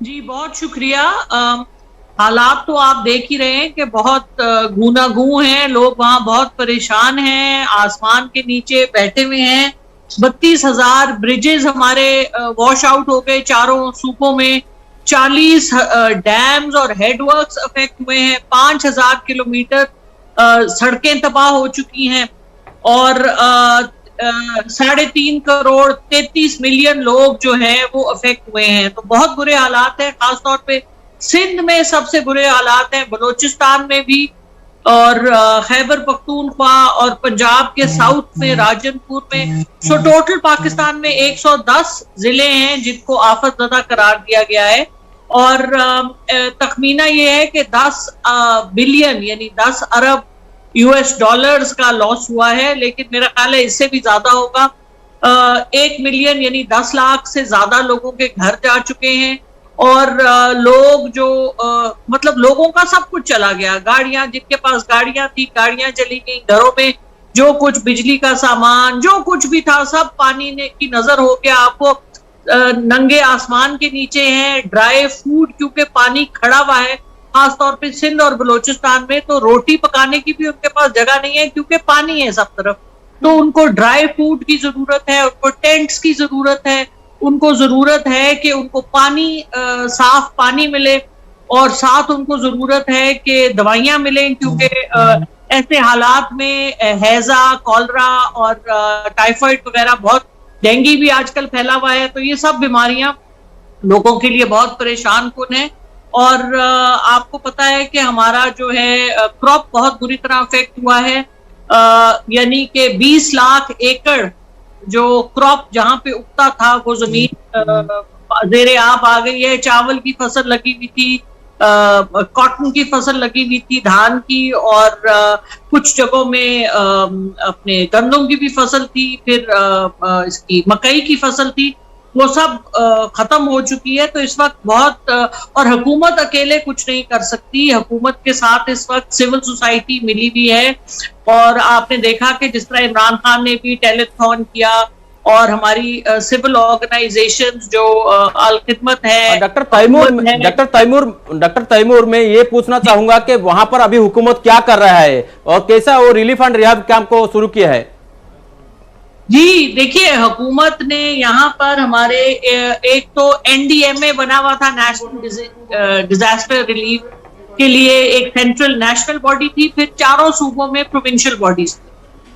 जी बहुत शुक्रिया। हालात तो आप देख ही रहे हैं कि बहुत गूनागू हैं, लोग वहां बहुत परेशान हैं, आसमान के नीचे बैठे हुए हैं। 32,000 ब्रिजेस हमारे वॉश आउट हो गए चारों सूबों में। 40 डैम्स और हेडवर्क्स अफेक्ट हुए हैं। 5,000 किलोमीटर सड़कें तबाह हो चुकी हैं और 3.5 करोड़ 33 मिलियन लोग जो हैं वो अफेक्ट हुए हैं। तो बहुत बुरे हालात हैं। खासतौर पे सिंध में सबसे बुरे हालात हैं, बलूचिस्तान में भी, और खैबर पख्तूनख्वा और पंजाब के साउथ में राजनपुर में। सो टोटल पाकिस्तान में 110 जिले हैं जिनको आफत ज़दा करार दिया गया है। और तखमीना ये है कि 10 बिलियन यानी 10 अरब US डॉलर्स का लॉस हुआ है, लेकिन मेरा ख्याल है इससे भी ज्यादा होगा। 1 मिलियन यानी 10 लाख से ज्यादा लोगों के घर जा चुके हैं। और लोग जो मतलब लोगों का सब कुछ चला गया। गाड़ियां, जिनके पास गाड़ियां थी, गाड़ियां चली गई। घरों में जो कुछ बिजली का सामान जो कुछ भी था सब पानी ने की नजर हो गया। आपको नंगे आसमान के नीचे हैं। ड्राई फूड, क्योंकि पानी खड़ा हुआ है खासतौर पे सिंध और बलूचिस्तान में, तो रोटी पकाने की भी उनके पास जगह नहीं है क्योंकि पानी है सब तरफ। तो उनको ड्राई फूड की जरूरत है, उनको टेंट्स की जरूरत है, उनको जरूरत है कि उनको पानी साफ पानी मिले, और साथ उनको जरूरत है कि दवाइयां मिलें, क्योंकि ऐसे हालात में हैजा, कॉलरा और टाइफाइड वगैरह, बहुत डेंगू भी आजकल फैला हुआ है। तो ये सब बीमारियां लोगों के लिए बहुत परेशान कुन है। और आपको पता है कि हमारा जो है क्रॉप बहुत बुरी तरह अफेक्ट हुआ है। यानी कि 20 लाख एकड़ जो क्रॉप जहां पे उगता था वो जमीन जेरे आब आ गई है। चावल की फसल लगी हुई थी, कॉटन की फसल लगी हुई थी, धान की, और कुछ जगहों में अपने गंदम की भी फसल थी, फिर इसकी मकई की फसल थी, वो सब खत्म हो चुकी है। तो इस वक्त बहुत और हुकूमत अकेले कुछ नहीं कर सकती। हुकूमत के साथ इस वक्त सिविल सोसाइटी मिली हुई है। और आपने देखा कि जिस तरह इमरान खान ने भी टेलीथॉन किया, और हमारी सिविल ऑर्गेनाइजेशंस जो अल खिदमत है, डॉक्टर तैमूर, मैं ये पूछना चाहूंगा कि वहां पर अभी हुकूमत क्या कर रहा है और कैसा वो रिलीफ एंड रिहाब कैंप को शुरू किया है? जी देखिए, हुकूमत ने यहाँ पर हमारे एक तो NDMA बना हुआ था, नेशनल डिजास्टर रिलीफ के लिए एक सेंट्रल नेशनल बॉडी थी, फिर चारों सूबों में प्रोविंशियल बॉडीज थी।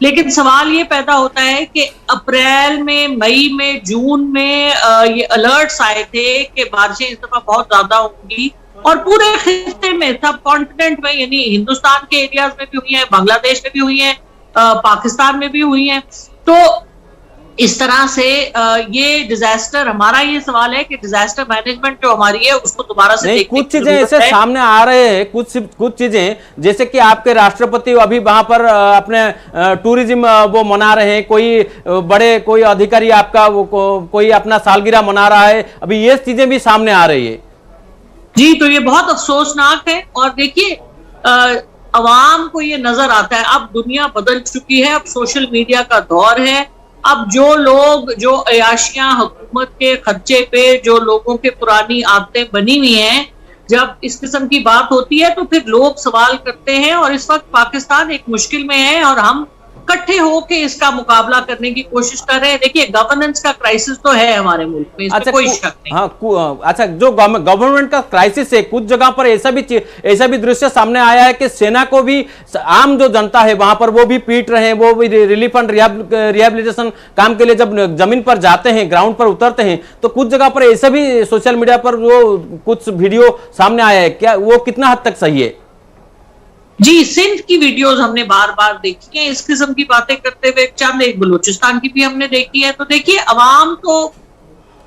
लेकिन सवाल ये पैदा होता है कि अप्रैल में, मई में, जून में ये अलर्ट्स आए थे कि बारिशें इस दफा बहुत ज्यादा होंगी, और पूरे खित्ते में, सब कॉन्टिनेंट में, यानी हिंदुस्तान के एरियाज में भी हुई है, बांग्लादेश में भी हुई है, पाकिस्तान में भी हुई है। तो इस तरह से ये डिजास्टर, हमारा ये सवाल है कि डिजास्टर मैनेजमेंट जो हमारी है उसको दोबारा से देखने कुछ चीजें ऐसे सामने आ रहे हैं, कुछ चीजें जैसे कि आपके राष्ट्रपति अभी वहां पर अपने टूरिज्म वो मना रहे हैं, कोई अधिकारी आपका कोई अपना सालगिरह मना रहा है, अभी ये चीजें भी सामने आ रही है। जी, तो ये बहुत अफसोसनाक है। और देखिए, अवाम को ये नजर आता है, अब दुनिया बदल चुकी है, अब सोशल मीडिया का दौर है। अब जो लोग, जो अयाशियां हुकूमत के खर्चे पे, जो लोगों के पुरानी आदतें बनी हुई हैं, जब इस किस्म की बात होती है तो फिर लोग सवाल करते हैं। और इस वक्त पाकिस्तान एक मुश्किल में है और हम इकट्ठे होके इसका मुकाबला करने की कोशिश कर रहे हैं। देखिए, गवर्नेंस का क्राइसिस तो है हमारे मुल्क में, इसमें कोई शक नहीं। हाँ, अच्छा, जो गवर्नमेंट का क्राइसिस है, कुछ जगह पर ऐसा भी दृश्य सामने आया है कि सेना को भी, आम जो जनता है वहां पर, वो भी पीट रहे हैं। वो भी रिलीफ एंड रिहेबिलिटेशन काम के लिए जब जमीन पर जाते हैं, ग्राउंड पर उतरते हैं, तो कुछ जगह पर ऐसा भी सोशल मीडिया पर वो कुछ वीडियो सामने आया है। क्या वो कितना हद तक सही है? जी, सिंध की वीडियोस हमने बार बार देखी हैं इस किस्म की बातें करते हुए, चंद एक बलूचिस्तान की भी हमने देखी है। तो देखिए, अवाम तो,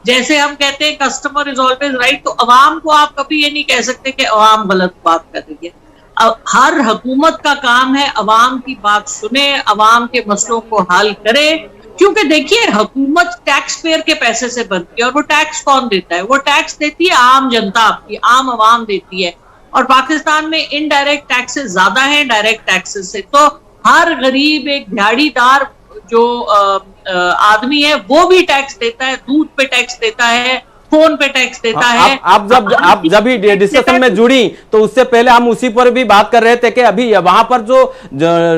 जैसे हम कहते हैं कस्टमर इज ऑलवेज राइट, तो अवाम को आप कभी ये नहीं कह सकते कि अवाम गलत बात कर रही है। हर हुकूमत का काम है अवाम की बात सुने, अवाम के मसलों को हल करे। क्योंकि देखिए, हुकूमत टैक्स पेयर के पैसे से बनती है, और वो टैक्स कौन देता है? वो टैक्स देती है आम जनता, आपकी आम अवाम देती है। और पाकिस्तान में इनडायरेक्ट टैक्सेस ज्यादा हैं डायरेक्ट टैक्सेस से। तो हर गरीब, एक दिहाड़ीदार जो आदमी है वो भी टैक्स देता है, दूध पे टैक्स देता है, फोन पे टैक्स देता है। आप जब ही डिस्कशन में जुड़ी तो उससे पहले हम उसी पर भी बात कर रहे थे कि अभी वहां पर जो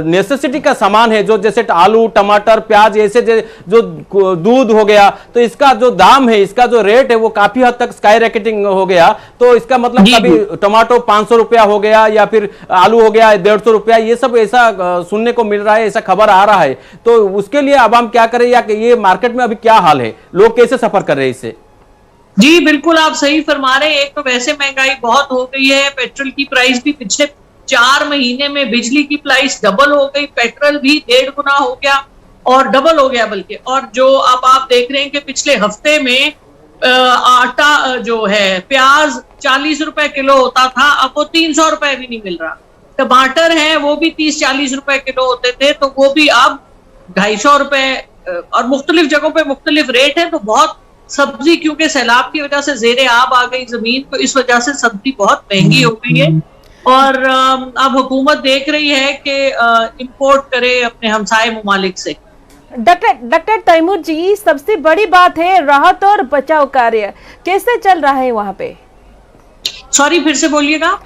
नेसेसिटी का सामान है, जो जैसे आलू, टमाटर, प्याज, ऐसे जो दूध हो गया, तो इसका जो दाम है, इसका जो रेट है वो काफी हद तक स्काई रॉकेटिंग हो गया। तो इसका मतलब कभी टमाटो 500 रुपया हो गया या फिर आलू हो गया 150 रुपया, ये सब ऐसा सुनने को मिल रहा है, ऐसा खबर आ रहा है। तो उसके लिए अब हम क्या करें, या ये मार्केट में अभी क्या हाल है, लोग कैसे सफर कर रहे हैं इससे? जी बिल्कुल, आप सही फरमा रहे हैं। एक तो वैसे महंगाई बहुत हो गई है, पेट्रोल की प्राइस भी पिछले 4 महीने में, बिजली की प्राइस डबल हो गई, पेट्रोल भी 1.5 गुना हो गया और डबल हो गया बल्कि। और जो अब आप देख रहे हैं कि पिछले हफ्ते में आटा जो है, प्याज 40 रुपए किलो होता था, अब वो 300 रुपए भी नहीं मिल रहा। टमाटर है वो भी 30-40 रुपए किलो होते थे, तो वो भी अब 250 रुपए, और मुख्तलिफ जगहों पे मुख्तलिफ रेट है। तो बहुत सब्जी, क्योंकि सैलाब की वजह से जेरे आब आ गई जमीन, तो इस वजह से सब्जी बहुत महंगी हो गई है। और अब हुकूमत देख रही है कि इंपोर्ट करे अपने हमसाये मुमालिक से। डॉक्टर तैमूर जी, सबसे बड़ी बात है राहत और बचाव कार्य कैसे चल रहा है वहाँ पे? सॉरी, फिर से बोलिएगा।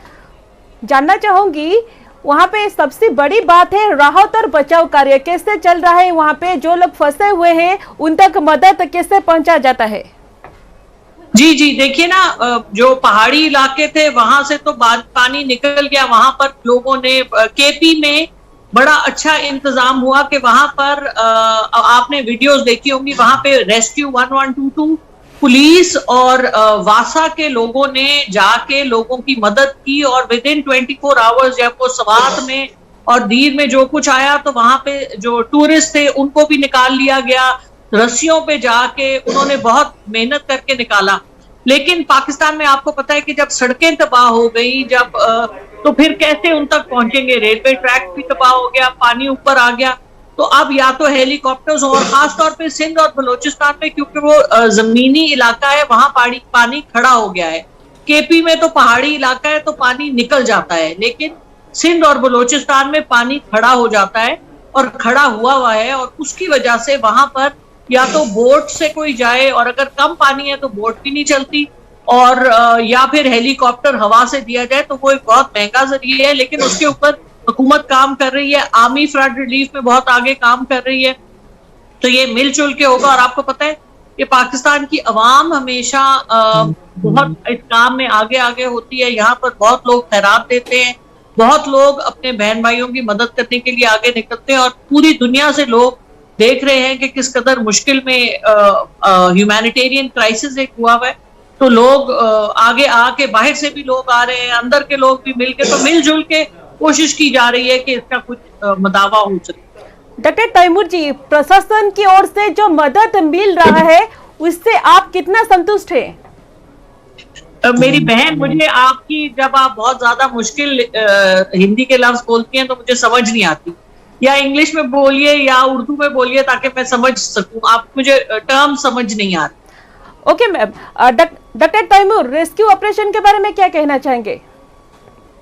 जानना चाहूंगी, वहाँ पे सबसे बड़ी बात है राहत और बचाव कार्य कैसे चल रहा है वहाँ पे? जो लोग फंसे हुए हैं उन तक मदद कैसे पहुँचा जाता है? जी जी, देखिए ना, जो पहाड़ी इलाके थे वहां से तो पानी निकल गया। वहां पर लोगों ने, केपी में बड़ा अच्छा इंतजाम हुआ कि वहां पर आपने वीडियोस देखी होंगी, वहां पे रेस्क्यू 1122 पुलिस और वासा के लोगों ने जाके लोगों की मदद की, और विद इन 24 आवर्स जब वो सवात में और दीर में जो कुछ आया, तो वहां पे जो टूरिस्ट थे उनको भी निकाल लिया गया। रस्सियों पे जाके उन्होंने बहुत मेहनत करके निकाला। लेकिन पाकिस्तान में आपको पता है कि जब सड़कें तबाह हो गई, तो फिर कैसे उन तक पहुंचेंगे? रेलवे ट्रैक भी तबाह हो गया, पानी ऊपर आ गया। तो अब या तो हेलीकॉप्टर्स, और खासतौर पे सिंध और बलोचिस्तान में, क्योंकि वो जमीनी इलाका है, वहां पानी खड़ा हो गया है। केपी में तो पहाड़ी इलाका है तो पानी निकल जाता है, लेकिन सिंध और बलोचिस्तान में पानी खड़ा हो जाता है और खड़ा हुआ है। और उसकी वजह से वहां पर या तो बोट से कोई जाए, और अगर कम पानी है तो बोट भी नहीं चलती, और या फिर हेलीकॉप्टर हवा से दिया जाए, तो वो एक बहुत महंगा जरिया है। लेकिन उसके ऊपर हुकूमत काम कर रही है, आर्मी फ्लड रिलीफ में बहुत आगे काम कर रही है। तो ये मिलजुल के होगा। और आपको पता है कि पाकिस्तान की अवाम हमेशा बहुत इस काम में आगे आगे होती है। यहाँ पर बहुत लोग खैरात देते हैं, बहुत लोग अपने बहन भाइयों की मदद करने के लिए आगे निकलते हैं। और पूरी दुनिया से लोग देख रहे हैं कि किस कदर मुश्किल में ह्यूमैनिटेरियन क्राइसिस एक हुआ है। तो लोग आगे आके, बाहर से भी लोग आ रहे हैं, अंदर के लोग भी मिलके, तो मिलजुल के कोशिश की जा रही है कि इसका कुछ मदावा हो सके। डॉक्टर तैमूर जी, प्रशासन की ओर से जो मदद मिल रहा है उससे आप कितना संतुष्ट हैं? मेरी बहन, मुझे आपकी, जब आप बहुत ज्यादा मुश्किल हिंदी के लफ्ज बोलती हैं तो मुझे समझ नहीं आती। या इंग्लिश में बोलिए या उर्दू में बोलिए ताकि मैं समझ सकूं। आप मुझे टर्म समझ नहीं आ रही। Okay ma'am. Doctor Taimur, rescue operation के बारे में क्या कहना चाहेंगे?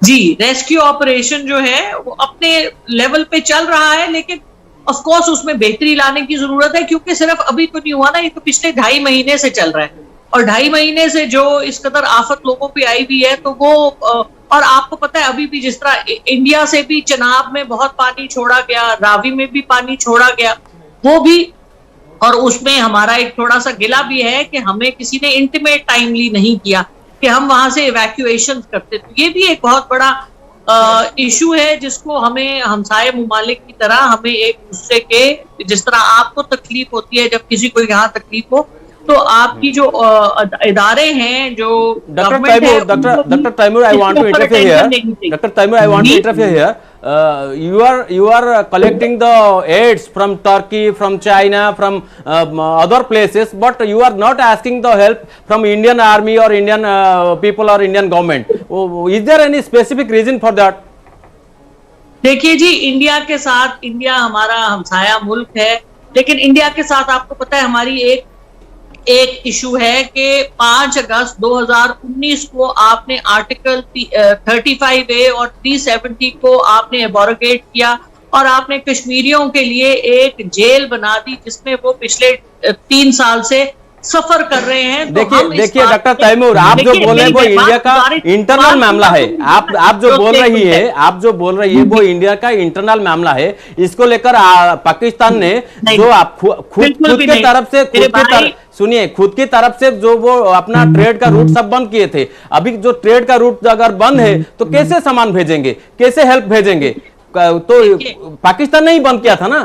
जी, रेस्क्यू ऑपरेशन जो है वो अपने लेवल पे चल रहा है, लेकिन ऑफ कोर्स उसमें बेहतरी लाने की जरूरत है, क्योंकि सिर्फ अभी तो नहीं हुआ ना, ये तो पिछले 2.5 महीने से चल रहा है। और 2.5 महीने से जो इस कदर आफत लोगों पे आई हुई है, तो वो, और आपको पता है अभी भी जिस तरह इंडिया से भी चनाब में बहुत पानी छोड़ा गया, रावी में भी पानी छोड़ा गया, वो भी, और उसमें हमारा एक थोड़ा सा गिला भी है कि हमें किसी ने इंटीमेट टाइमली नहीं किया कि हम वहां से इवैक्यूएशन करते। तो ये भी एक बहुत बड़ा इशू है जिसको हमें हमसाये मुमालिक की तरह हमें एक दूसरे के, जिस तरह आपको तकलीफ होती है जब किसी को यहाँ तकलीफ हो, तो आपकी जो इदारे हैं, जो doctor Taimur, I want to interfere here. Dr. Taimur, I want to interfere here. You are collecting the aids from Turkey, from China, from other places, but you are not asking the help from Indian Army or Indian people or Indian government. Is there any specific reason for that? देखिए जी, India के साथ, India हमारा हमसाया मुल्क है, लेकिन India के साथ आपको पता है हमारी एक इशू है कि 5 अगस्त 2019 को आपने आर्टिकल 35A और 370 को आपने एबॉरोगेट किया, और आपने कश्मीरियों के लिए एक जेल बना दी जिसमें वो पिछले 3 साल से सफर कर रहे हैं। देखिए डॉक्टर तैमूर, आप जो बोल रहे हैं वो इंडिया का इंटरनल मामला है। आप जो बोल रही है वो इंडिया का इंटरनल मामला है। इसको लेकर पाकिस्तान ने जो खुद के तरफ से सुनिए, खुद की तरफ से जो वो अपना ट्रेड का रूट सब बंद किए थे। अभी जो ट्रेड का रूट अगर बंद है तो कैसे सामान भेजेंगे, कैसे हेल्प भेजेंगे? तो पाकिस्तान ने ही बंद किया था ना।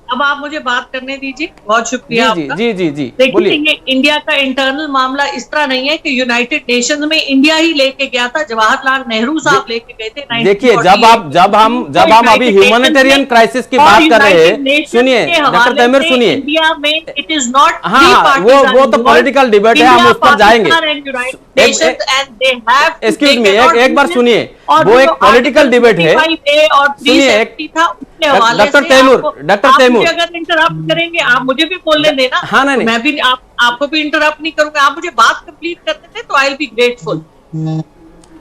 अब आप मुझे बात करने दीजिए, बहुत शुक्रिया आपका। जी। देखिए, इंडिया का इंटरनल मामला इस तरह नहीं है कि यूनाइटेड नेशंस में इंडिया ही लेके गया था। जवाहरलाल नेहरू साहब लेके गए थे। देखिए, जब हम अभी ह्यूमैनिटेरियन क्राइसिस की बात कर रहे हैं, सुनिए डॉक्टर तैमूर, सुनिए, इंडिया में इट इज नॉट, हाँ वो तो पॉलिटिकल डिबेट है, हम उस पर जाएंगे। एक्सक्यूज मी, एक बार सुनिए, वो एक पॉलिटिकल डिबेट है। सुनिए डॉक्टर तैमूर, अगर इंटरप्ट करेंगे आप मुझे भी बोलने देना। हाँ, नहीं, मैं भी आपको भी इंटरप्ट नहीं करूंगा। आप मुझे बात कंप्लीट करते थे तो आई विल बी ग्रेटफुल।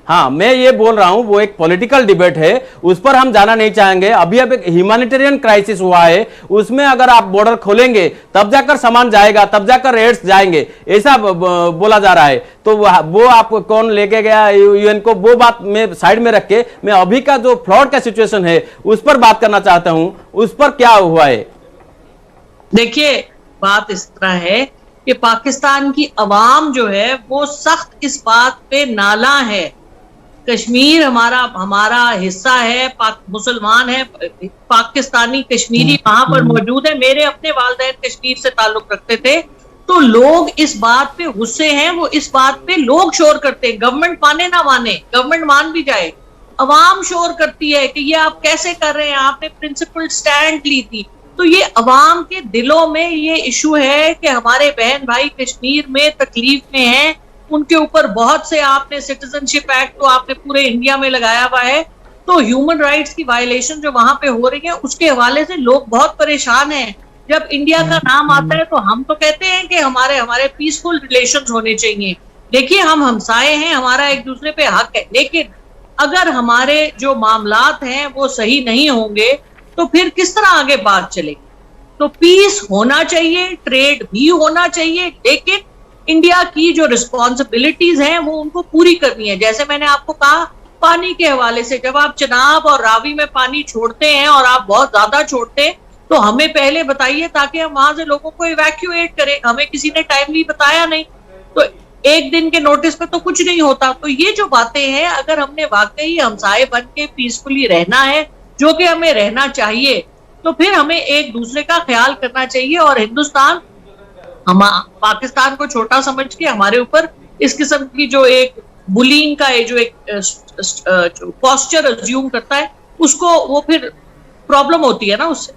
हाँ, मैं ये बोल रहा हूं वो एक पॉलिटिकल डिबेट है, उस पर हम जाना नहीं चाहेंगे। अभी अब एक ह्यूमैनिटेरियन क्राइसिस हुआ है, उसमें अगर आप बॉर्डर खोलेंगे तब जाकर सामान जाएगा, तब जाकर रेड्स जाएंगे, ऐसा बोला जा रहा है। तो वो आप कौन लेके गया यूएन को, वो बात में साइड में रख के मैं अभी का जो फ्लड का सिचुएशन है उस पर बात करना चाहता हूं। उस पर क्या हुआ है? देखिए, बात इस तरह है कि पाकिस्तान की अवाम जो है वो सख्त इस बात पे नाला है। कश्मीर हमारा हिस्सा है, मुसलमान है, पाकिस्तानी कश्मीरी वहां पर मौजूद है। मेरे अपने वालिदैन कश्मीर से ताल्लुक रखते थे। तो लोग इस बात पे गुस्से हैं, वो इस बात पे लोग शोर करते हैं। गवर्नमेंट माने ना माने, गवर्नमेंट मान भी जाए, अवाम शोर करती है कि ये आप कैसे कर रहे हैं, आपने प्रिंसिपल स्टैंड ली थी। तो ये अवाम के दिलों में ये इशू है कि हमारे बहन भाई कश्मीर में तकलीफ में हैं, उनके ऊपर बहुत से आपने सिटीजनशिप एक्ट तो आपने पूरे इंडिया में लगाया हुआ है। तो ह्यूमन राइट्स की वायलेशन जो वहां पे हो रही है उसके हवाले से लोग बहुत परेशान हैं। जब इंडिया का नाम आता है तो हम तो कहते हैं कि हमारे पीसफुल रिलेशंस होने चाहिए। देखिए, हम हमसाए हैं, हमारा एक दूसरे पे हक है, लेकिन अगर हमारे जो मामलात हैं वो सही नहीं होंगे तो फिर किस तरह आगे बात चलेगी? तो पीस होना चाहिए, ट्रेड भी होना चाहिए, लेकिन इंडिया की जो रिस्पॉन्सिबिलिटीज हैं वो उनको पूरी करनी है। जैसे मैंने आपको कहा, पानी के हवाले से, जब आप चिनाब और रावी में पानी छोड़ते हैं और आप बहुत ज्यादा छोड़ते हैं तो हमें पहले बताइए ताकि हम वहां से लोगों को इवैक्यूएट करें। हमें किसी ने टाइमली बताया नहीं, तो एक दिन के नोटिस पे तो कुछ नहीं होता। तो ये जो बातें हैं, अगर हमने वाकई हमसाए बन के पीसफुली रहना है, जो कि हमें रहना चाहिए, तो फिर हमें एक दूसरे का ख्याल करना चाहिए। और हिंदुस्तान पाकिस्तान को छोटा समझ के हमारे ऊपर इस किस्म की जो एक बुलिंग का जो एक पोस्चर अज्यूम करता है, उसको वो फिर प्रॉब्लम होती है ना उससे।